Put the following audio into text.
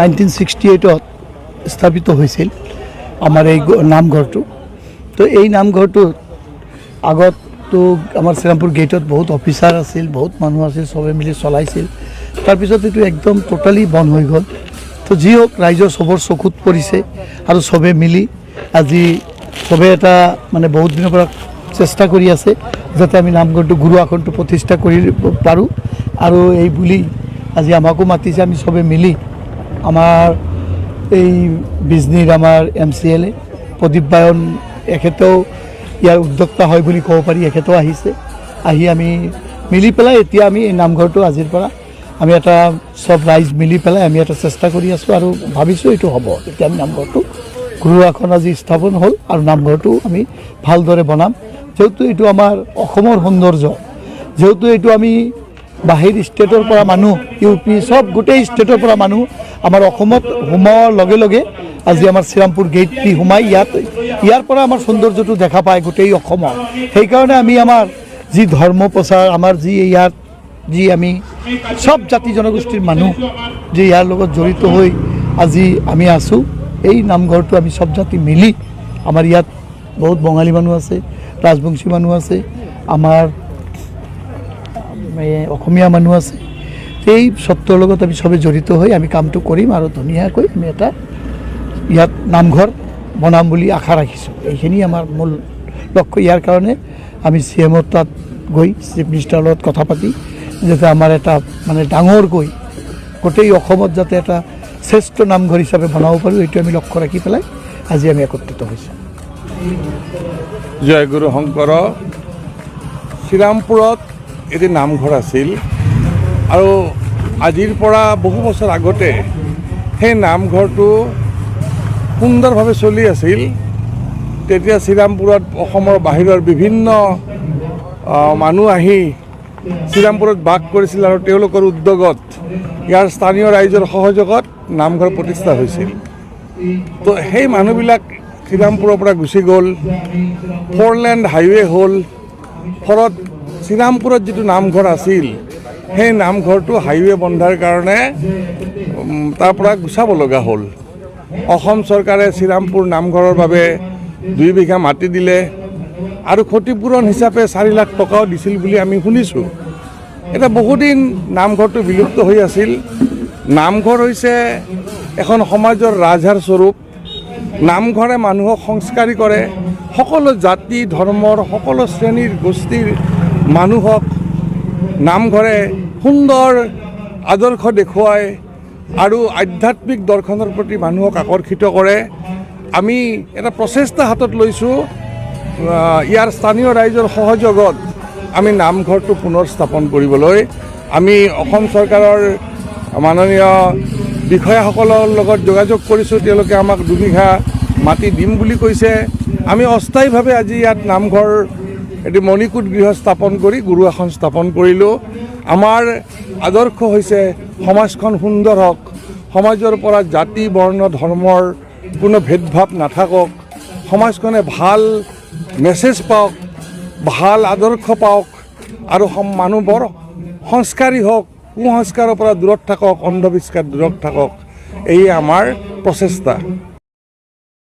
1968 স্থাপিত হৈছিল আমাৰ এই নামঘৰটো। তো এই নামঘৰটোত আগততো আমাৰ শ্ৰীৰামপুৰ গেটত বহুত অফিচাৰ আছিল, বহুত মানুহ আছিল, চবে মিলি চলাইছিল। তাৰপিছত এইটো একদম টোটালি বন্ধ হৈ গ'ল। তো যি হওক, ৰাইজৰ চবৰ চকুত পৰিছে আৰু চবে মিলি আজি চবে এটা মানে বহুত দিনৰ পৰা চেষ্টা কৰি আছে যাতে আমি নামঘৰটো গুৰু আসনটো প্ৰতিষ্ঠা কৰিব পাৰোঁ। আৰু এই বুলি আজি আমাকো মাতিছে, আমি চবে মিলি আমাৰ এই বিজনীৰ আমাৰ MCLA প্ৰদীপ বায়ন এখেতেও ইয়াৰ উদ্যোক্তা হয় বুলি ক'ব পাৰি। এখেতেও আহিছে, আহি আমি মিলি পেলাই এতিয়া আমি এই নামঘৰটো আজিৰ পৰা আমি এটা চব ৰাইজ মিলি পেলাই আমি এটা চেষ্টা কৰি আছোঁ আৰু ভাবিছোঁ এইটো হ'ব। এতিয়া আমি নামঘৰটো গুৰু আসন আজি স্থাপন হ'ল আৰু নামঘৰটো আমি ভালদৰে বনাম। যেহেতু এইটো আমাৰ অসমৰ সৌন্দৰ্য, যেহেতু এইটো আমি বাহিৰ ষ্টেটৰ পৰা মানুহ, UP চব গোটেই ষ্টেটৰ পৰা মানুহ আমাৰ অসমত সোমোৱাৰ লগে লগে আজি আমাৰ শ্ৰীৰামপুৰ গেট দি সোমাই ইয়াৰ পৰা আমাৰ সৌন্দৰ্যটো দেখা পায় গোটেই অসমত। সেইকাৰণে আমি আমাৰ যি ধৰ্ম প্ৰচাৰ, আমাৰ যি ইয়াত যি আমি সব জাতি জনগোষ্ঠীৰ মানুহ যে ইয়াৰ লগত জড়িত হৈ আজি আমি আছোঁ। এই নামঘৰটো আমি সব জাতি মিলি, আমাৰ ইয়াত বহুত বঙালী মানুহ আছে, ৰাজবংশী মানুহ আছে, আমাৰ অসমীয়া মানুহ আছে। এই সত্ৰৰ লগত আমি সবে জড়িত হৈ আমি কামটো কৰিম আৰু ধুনীয়াকৈ আমি এটা ইয়াত নামঘৰ বনাম বুলি আশা ৰাখিছোঁ। এইখিনি আমাৰ মূল লক্ষ্য। ইয়াৰ কাৰণে আমি CMৰ তাত গৈ চিফ মিনিষ্টাৰৰ লগত কথা পাতি যাতে আমাৰ এটা মানে ডাঙৰকৈ গোটেই অসমত যাতে এটা শ্ৰেষ্ঠ নামঘৰ হিচাপে বনাব পাৰোঁ, এইটো আমি লক্ষ্য ৰাখি পেলাই আজি আমি একত্ৰিত হৈছোঁ। জয় গুৰু শংকৰ। শ্ৰীৰামপুৰত এটি নামঘৰ আছিল আৰু আজিৰ পৰা বহু বছৰ আগতে সেই নামঘৰটো সুন্দৰভাৱে চলি আছিল। তেতিয়া শ্ৰীৰামপুৰত অসমৰ বাহিৰৰ বিভিন্ন মানুহ আহি শ্ৰীৰামপুৰত বাস কৰিছিল আৰু তেওঁলোকৰ উদ্যোগত ইয়াৰ স্থানীয় ৰাইজৰ সহযোগত নামঘৰ প্ৰতিষ্ঠা হৈছিল। তো সেই মানুহবিলাক শ্ৰীৰামপুৰৰ পৰা গুচি গ'ল, 4-লেন হাইৱে হ'ল, ফলত শ্ৰীৰামপুৰত যিটো নামঘৰ আছিল সেই নামঘৰটো হাইৱে বন্ধাৰ কাৰণে তাৰ পৰা গুচাব লগা হ'ল। অসম চৰকাৰে শ্ৰীৰামপুৰ নামঘৰৰ বাবে 2 বিঘা মাটি দিলে আৰু ক্ষতিপূৰণ হিচাপে 4 লাখ টকাও দিছিল বুলি আমি শুনিছোঁ। এটা বহুদিন নামঘৰটো বিলুপ্ত হৈ আছিল। নামঘৰ হৈছে এখন সমাজৰ ৰাজহাড় স্বৰূপ। নামঘৰে মানুহক সংস্কাৰী কৰে, সকলো জাতি ধৰ্মৰ সকলো শ্ৰেণীৰ গোষ্ঠীৰ মানুহক নামঘৰে সুন্দৰ আদৰ্শ দেখুৱায় আৰু আধ্যাত্মিক দৰ্শনৰ প্ৰতি মানুহক আকৰ্ষিত কৰে। আমি এটা প্ৰচেষ্টা হাতত লৈছোঁ, ইয়াৰ স্থানীয় ৰাইজৰ সহযোগত আমি নামঘৰটো পুনৰ স্থাপন কৰিবলৈ আমি অসম চৰকাৰৰ মাননীয় বিষয়াসকলৰ লগত যোগাযোগ কৰিছোঁ। তেওঁলোকে আমাক 2 বিঘা মাটি দিম বুলি কৈছে। আমি অস্থায়ীভাৱে আজি ইয়াত নামঘৰ এটি মণিকূট গৃহ স্থাপন কৰি গুৰু আসন স্থাপন কৰিলোঁ। আমাৰ আদৰ্শ হৈছে সমাজখন সুন্দৰ হওক, সমাজৰ পৰা জাতি বৰ্ণ ধৰ্মৰ কোনো ভেদভাৱ নাথাকক, সমাজখনে ভাল মেছেজ পাওক, ভাল আদৰ্শ পাওক আৰু মানুহবোৰ সংস্কাৰী হওক, কুসংস্কাৰৰ পৰা দূৰত থাকক, অন্ধবিশ্বাস দূৰত থাকক। এই আমাৰ প্ৰচেষ্টা।